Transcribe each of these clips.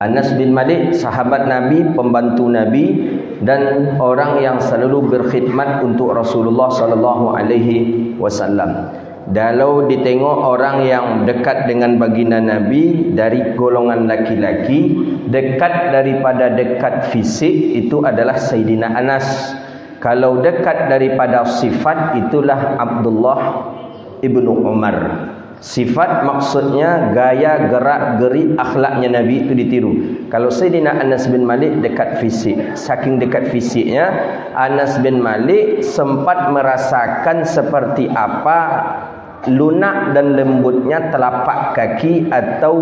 Anas bin Malik, sahabat Nabi, pembantu Nabi, dan orang yang selalu berkhidmat untuk Rasulullah sallallahu alaihi wasallam. Kalau ditengok orang yang dekat dengan baginda Nabi dari golongan laki-laki, dekat daripada dekat fisik itu adalah Sayyidina Anas. Kalau dekat daripada sifat itulah Abdullah ibnu Umar. Sifat maksudnya gaya, gerak, geri, akhlaknya Nabi itu ditiru. Kalau Sayyidina Anas bin Malik dekat fisik, saking dekat fisiknya, Anas bin Malik sempat merasakan seperti apa lunak dan lembutnya telapak kaki atau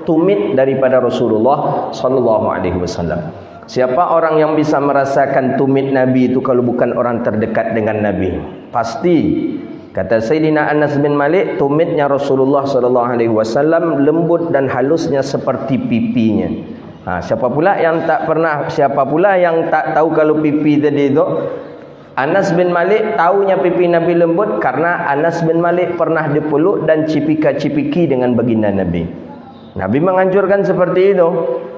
tumit daripada Rasulullah sallallahu alaihi wasallam. Siapa orang yang bisa merasakan tumit Nabi itu kalau bukan orang terdekat dengan Nabi? Pasti. Kata Sayyidina Anas bin Malik, tumitnya Rasulullah sallallahu alaihi wasallam lembut dan halusnya seperti pipinya. Siapa pula yang tak tahu kalau pipi tadi itu? Anas bin Malik tahunya pipi Nabi lembut karena Anas bin Malik pernah dipeluk dan cipika-cipiki dengan baginda Nabi. Nabi menganjurkan seperti itu.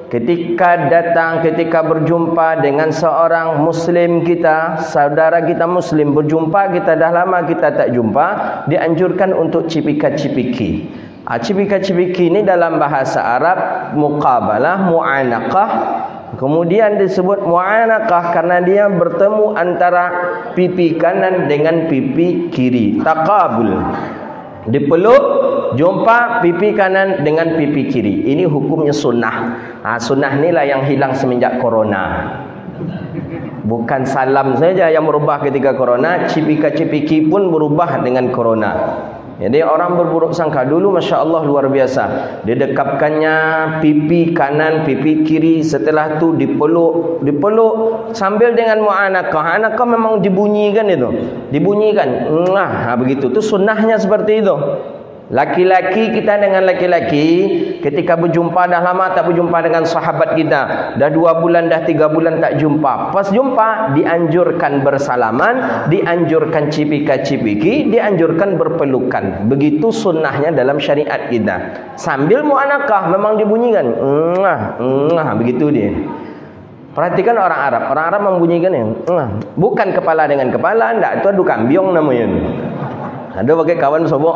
Ketika berjumpa dengan seorang muslim kita, saudara kita muslim berjumpa, kita dah lama kita tak jumpa, dianjurkan untuk cipika-cipiki. Cipika-cipiki ini dalam bahasa Arab muqabalah, mu'anaqah. Kemudian disebut mu'anaqah karena dia bertemu antara pipi kanan dengan pipi kiri. Taqabul. Dipeluk, jumpa pipi kanan dengan pipi kiri. Ini hukumnya sunnah. Sunnah inilah yang hilang semenjak corona. Bukan salam saja yang berubah ketika corona, cipika-cipiki pun berubah dengan corona. Jadi orang berburuk sangka dulu, Masya Allah luar biasa. Didekapkannya pipi kanan, pipi kiri, setelah itu dipeluk sambil dengan mu'anaqah. Anaqah memang dibunyikan itu. Dibunyikan. Begitu. Itu sunnahnya seperti itu. Laki-laki kita dengan laki-laki ketika berjumpa, dah lama tak berjumpa dengan sahabat kita, dah 2 bulan, dah 3 bulan tak jumpa. Pas jumpa dianjurkan bersalaman, dianjurkan cipika-cipiki, dianjurkan berpelukan. Begitu sunnahnya dalam syariat kita. Sambil mu'anaqah memang dibunyikan. Begitu dia. Perhatikan orang Arab. Orang Arab membunyikan yang bukan kepala dengan kepala, enggak, itu adu kambiong namanya. Ada pakai kawan sobok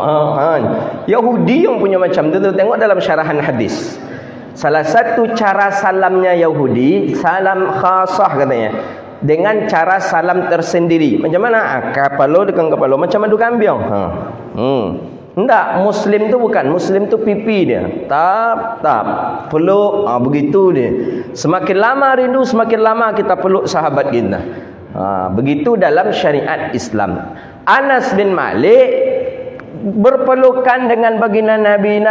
Yahudi yang punya macam tu. Tengok dalam syarahan hadis. Salah satu cara salamnya Yahudi, salam khasah katanya, dengan cara salam tersendiri. Macam mana? Kepala dengan kepala, macam adu kambiong. Enggak, Muslim tu bukan. Muslim tu pipi dia. Tap, peluk. Begitu dia. Semakin lama rindu, semakin lama kita peluk sahabat kita. Begitu dalam syariat Islam. Anas bin Malik berpelukan dengan baginda Nabi.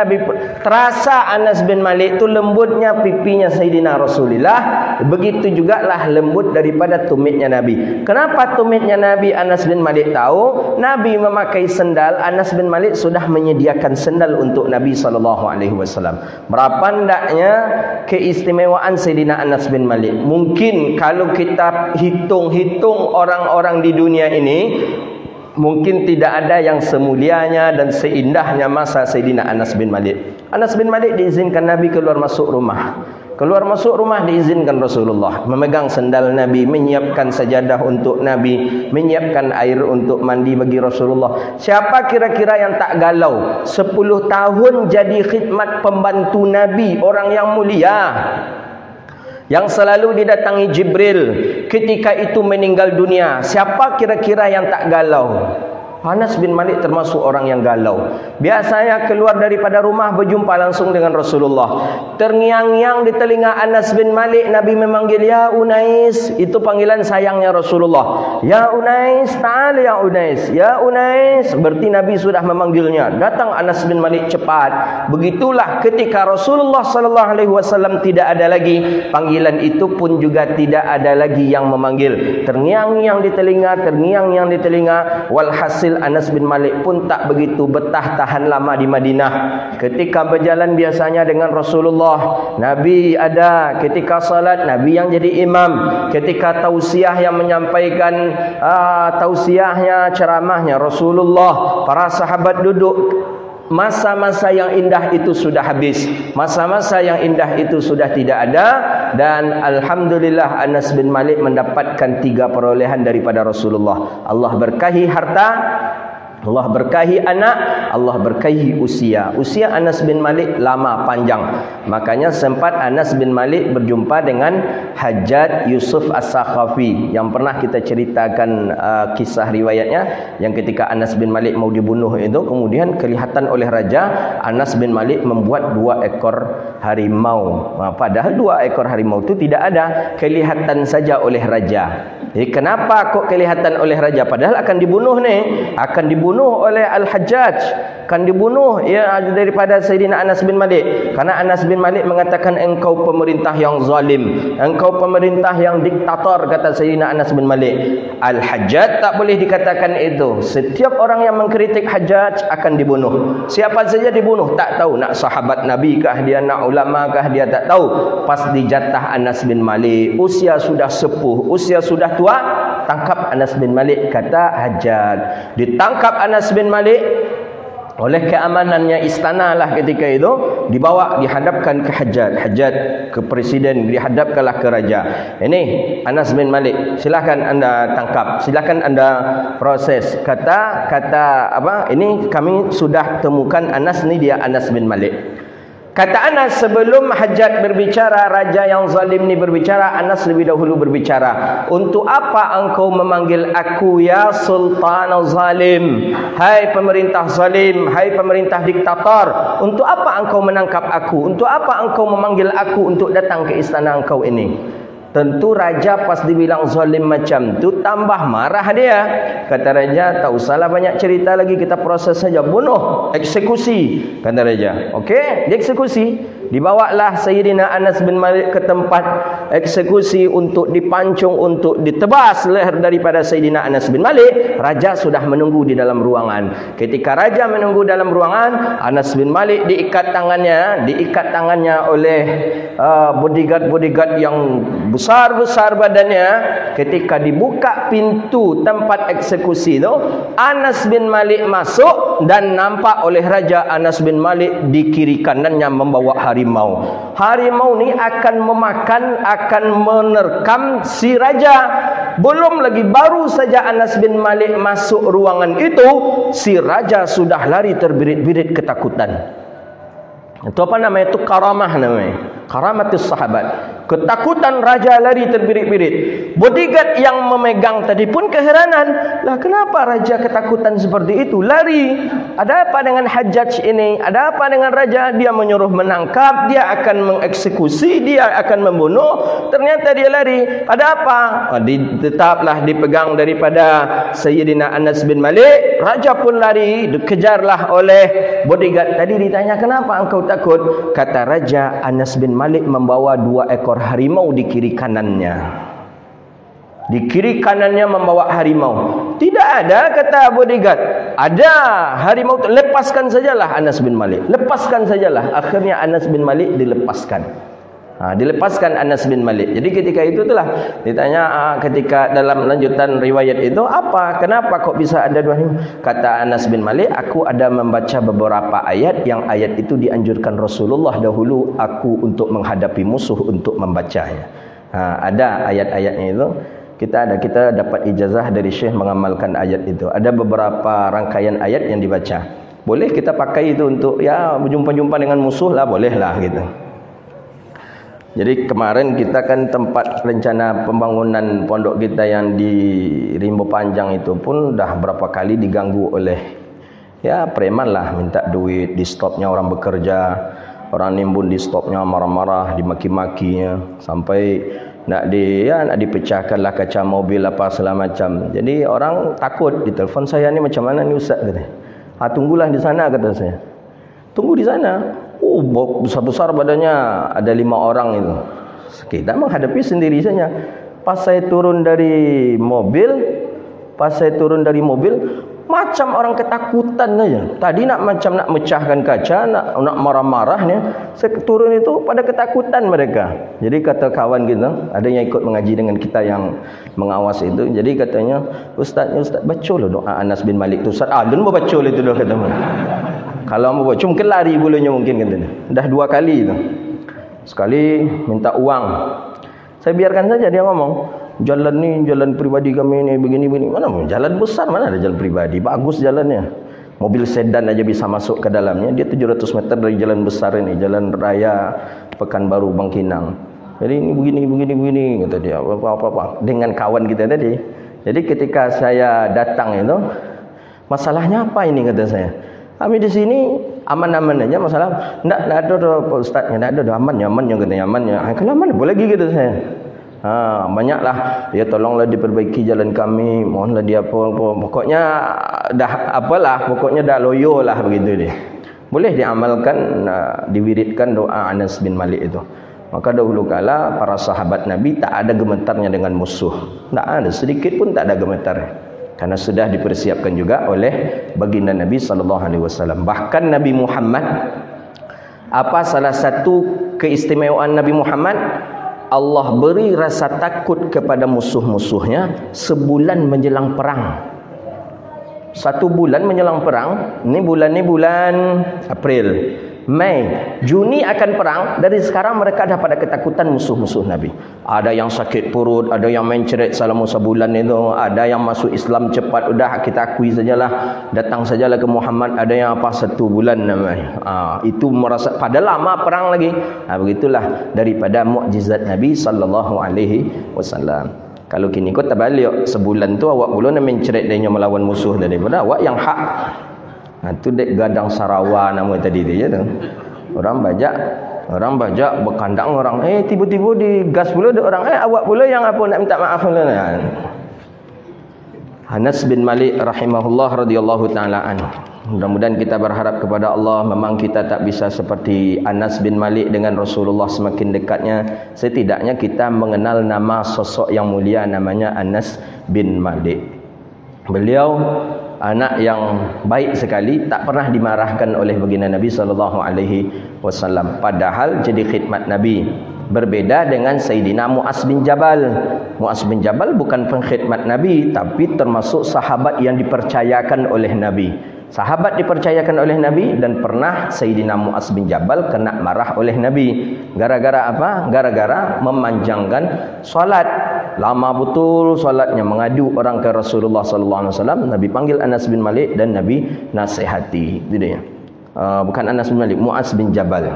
Terasa Anas bin Malik itu lembutnya pipinya Sayyidina Rasulullah. Begitu juga lah lembut daripada tumitnya Nabi. Kenapa tumitnya Nabi? Anas bin Malik tahu Nabi memakai sendal. Anas bin Malik sudah menyediakan sendal untuk Nabi SAW. Berapa hendaknya keistimewaan Sayyidina Anas bin Malik? Mungkin kalau kita hitung-hitung orang-orang di dunia ini, mungkin tidak ada yang semulianya dan seindahnya masa Sayyidina Anas bin Malik. Anas bin Malik diizinkan Nabi keluar masuk rumah. Keluar masuk rumah diizinkan Rasulullah. Memegang sendal Nabi, menyiapkan sajadah untuk Nabi, menyiapkan air untuk mandi bagi Rasulullah. Siapa kira-kira yang tak galau? 10 tahun jadi khidmat pembantu Nabi, orang yang mulia, yang selalu didatangi Jibril, ketika itu meninggal dunia. Siapa kira-kira yang tak galau? Anas bin Malik termasuk orang yang galau. Biasanya keluar daripada rumah berjumpa langsung dengan Rasulullah. Terngiang-ngiang di telinga Anas bin Malik, Nabi memanggil, "Ya Unais." Itu panggilan sayangnya Rasulullah. "Ya Unais, ta'al ya Unais." "Ya Unais." Berarti Nabi sudah memanggilnya. Datang Anas bin Malik cepat. Begitulah ketika Rasulullah SAW tidak ada lagi, panggilan itu pun juga tidak ada lagi yang memanggil. Terngiang-ngiang di telinga. Walhasil Anas bin Malik pun tak begitu betah tahan lama di Madinah. Ketika berjalan biasanya dengan Rasulullah, Nabi ada. Ketika salat, Nabi yang jadi imam. Ketika tausiah yang menyampaikan tausiahnya, ceramahnya Rasulullah. Para sahabat duduk. masa-masa yang indah itu sudah habis, masa-masa yang indah itu sudah tidak ada. Dan alhamdulillah Anas bin Malik mendapatkan 3 perolehan daripada Rasulullah. Allah berkahi harta, Allah berkahi anak, Allah berkahi usia. Usia Anas bin Malik lama, panjang. Makanya sempat Anas bin Malik berjumpa dengan Hajjaj Yusuf As-Sakhafi, yang pernah kita ceritakan kisah riwayatnya, yang ketika Anas bin Malik mau dibunuh itu, kemudian kelihatan oleh raja, Anas bin Malik membuat 2 ekor harimau. Padahal 2 ekor harimau itu tidak ada, kelihatan saja oleh raja. Jadi kenapa kok kelihatan oleh raja? Padahal akan dibunuh nih, akan dibunuh oleh Al-Hajjaj, akan dibunuh ya daripada Sayyidina Anas bin Malik. Karena Anas bin Malik mengatakan, engkau pemerintah yang zalim, engkau pemerintah yang diktator, kata Sayyidina Anas bin Malik. Al-Hajjaj tak boleh dikatakan itu. Setiap orang yang mengkritik Hajjaj akan dibunuh. Siapa saja dibunuh, tak tahu nak sahabat Nabi kah dia, nak ulama kah dia, tak tahu. Pas dijatah Anas bin Malik, usia sudah sepuh, usia sudah tua, tangkap Anas bin Malik, kata Hajjaj. Ditangkap Anas bin Malik oleh keamanannya istana lah ketika itu, dibawa dihadapkan ke Hajjaj. Hajjaj ke presiden, dihadapkanlah ke raja. Ini Anas bin Malik, silakan anda tangkap, silakan anda proses. Kata apa? Ini kami sudah temukan Anas ni, dia Anas bin Malik. Kata Anas, sebelum Hajjaj berbicara, raja yang zalim ni berbicara, Anas lebih dahulu berbicara. Untuk apa engkau memanggil aku ya sultan zalim? Hai pemerintah zalim, hai pemerintah diktator. Untuk apa engkau menangkap aku? Untuk apa engkau memanggil aku untuk datang ke istana engkau ini? Tentu raja pas dibilang zalim macam tu, tambah marah dia. Kata raja, tak usahlah banyak cerita lagi, kita proses saja, bunuh, eksekusi. Kata raja, okey, dieksekusi. Dibawalah Sayyidina Anas bin Malik ke tempat eksekusi untuk dipancung, untuk ditebas leher daripada Sayyidina Anas bin Malik. Raja sudah menunggu di dalam ruangan. Ketika raja menunggu dalam ruangan, Anas bin Malik diikat tangannya oleh bodyguard yang besar-besar badannya. Ketika dibuka pintu tempat eksekusi itu, Anas bin Malik masuk dan nampak oleh raja Anas bin Malik di kiri kanannya membawa harimau. Harimau ni akan memakan, akan menerkam si raja. Belum lagi, baru saja Anas bin Malik masuk ruangan itu, si raja sudah lari terbirit-birit ketakutan. Itu apa namanya? Itu karamah namanya. Karamatus sahabat. Ketakutan raja lari terbirit-birit. Bodyguard yang memegang tadi pun keheranan. Lah kenapa raja ketakutan seperti itu? Lari. Ada apa dengan Hajjaj ini? Ada apa dengan raja? Dia menyuruh menangkap, dia akan mengeksekusi, dia akan membunuh. Ternyata dia lari. Ada apa? Tetaplah dipegang daripada Sayyidina Anas bin Malik. Raja pun lari, dikejarlah oleh bodyguard. Tadi ditanya, kenapa engkau takut? Kata raja, Anas bin Malik membawa 2 ekor harimau di kiri kanannya. Di kiri kanannya membawa harimau. Tidak ada, kata bodyguard. Ada harimau, lepaskan sajalah Anas bin Malik. Lepaskan sajalah. Akhirnya Anas bin Malik dilepaskan. Dilepaskan Anas bin Malik. Jadi ketika itu itulah ditanya, ketika dalam lanjutan riwayat itu, apa? Kenapa kok bisa ada 2 harimau? Kata Anas bin Malik, aku ada membaca beberapa ayat, yang ayat itu dianjurkan Rasulullah dahulu aku untuk menghadapi musuh untuk membacanya. Ada ayat-ayatnya itu. Kita dapat ijazah dari Syekh mengamalkan ayat itu. Ada beberapa rangkaian ayat yang dibaca. Boleh kita pakai itu untuk ya berjumpa-jumpa dengan musuh lah, boleh lah gitu. Jadi kemarin kita kan tempat rencana pembangunan pondok kita yang di Rimbo Panjang itu pun dah berapa kali diganggu oleh ya preman lah, minta duit, di stopnya orang bekerja, orang nimbun di stopnya marah-marah, dimaki-makinya, sampai nak dipecahkanlah kaca mobil apa segala macam. Jadi orang takut. Ditelepon saya, ni macam mana ni ustaz, kata. Tunggulah di sana, kata saya. Tunggu di sana. Besar-besar badannya, ada 5 orang itu. Kita menghadapi sendiri saja. Pas saya turun dari mobil, macam orang ketakutan saja. Tadi nak mecahkan kaca, nak marah-marahnya. Saya turun itu pada ketakutan mereka. Jadi kata kawan kita, ada yang ikut mengaji dengan kita yang mengawas itu. Jadi katanya, Ustaz, baca lah doa Anas bin Malik tu. Ustaz, dun baca itu dah, kata. Kalau mau cuma lari bulunya mungkin katanya. Dah 2 kali tu. Sekali minta uang. Saya biarkan saja dia ngomong. Jalan ni jalan pribadi kami ni begini-begini. Mana jalan besar, mana ada jalan pribadi. Bagus jalannya. Mobil sedan aja bisa masuk ke dalamnya. Dia 700 meter dari jalan besar ini, jalan raya Pekanbaru Bangkinang. Jadi ini begini kata dia. Apa dengan kawan kita tadi. Jadi ketika saya datang itu, masalahnya apa ini kata saya? Kami di sini aman-aman aja masalah. Enggak ada Ustaz, enggak ada amannya katanya amannya. Kalau aman boleh lagi kata saya. Banyaklah ya, tolonglah diperbaiki jalan kami, mohonlah dia apa pokoknya dah apalah, pokoknya dah loyo lah begitu dia. Boleh diamalkan, diwiridkan doa Anas bin Malik itu. Maka dahulu kala para sahabat Nabi tak ada gemetarnya dengan musuh. Tak ada, sedikit pun tak ada gemetar. Karena sudah dipersiapkan juga oleh baginda Nabi SAW. Bahkan Nabi Muhammad, apa salah satu keistimewaan Nabi Muhammad? Allah beri rasa takut kepada musuh-musuhnya sebulan menjelang perang. 1 bulan menjelang perang. Ini bulan April, Mei, Juni akan perang. Dari sekarang mereka dah pada ketakutan musuh-musuh Nabi. Ada yang sakit perut, ada yang menceret selama sebulan itu, ada yang masuk Islam cepat, udah kita akui sajalah, datang sajalah ke Muhammad. Ada yang apa 1 bulan namanya. Itu merasa pada lama perang lagi. Begitulah daripada mukjizat Nabi sallallahu alaihi wasallam. Kalau kini kau terbalik, sebulan tu awak pula nak menceret dia melawan musuh daripada awak yang hak. Tu dek Gadang Sarawak nama tadi tu je tu. Orang bajak berkandang orang. Tiba-tiba digas pula ada orang. Awak pula yang apa nak minta maaf pula. Anas bin Malik rahimahullah radhiyallahu taala anhu. Mudah-mudahan kita berharap kepada Allah, memang kita tak bisa seperti Anas bin Malik dengan Rasulullah semakin dekatnya. Setidaknya kita mengenal nama sosok yang mulia namanya Anas bin Malik. Beliau anak yang baik sekali, tak pernah dimarahkan oleh baginda Nabi sallallahu alaihi wasallam. Padahal jadi khidmat Nabi. Berbeda dengan Sayyidina Mu'az bin Jabal. Mu'az bin Jabal bukan pengkhidmat Nabi, tapi termasuk sahabat yang dipercayakan oleh Nabi. Sahabat dipercayakan oleh Nabi, dan pernah Sayyidina Mu'az bin Jabal kena marah oleh Nabi. Gara-gara apa? Gara-gara memanjangkan solat. Lama betul solatnya, mengadu orang ke Rasulullah sallallahu alaihi wasallam. Nabi panggil Anas bin Malik dan Nabi nasihati. Bukan Anas bin Malik, Mu'az bin Jabal.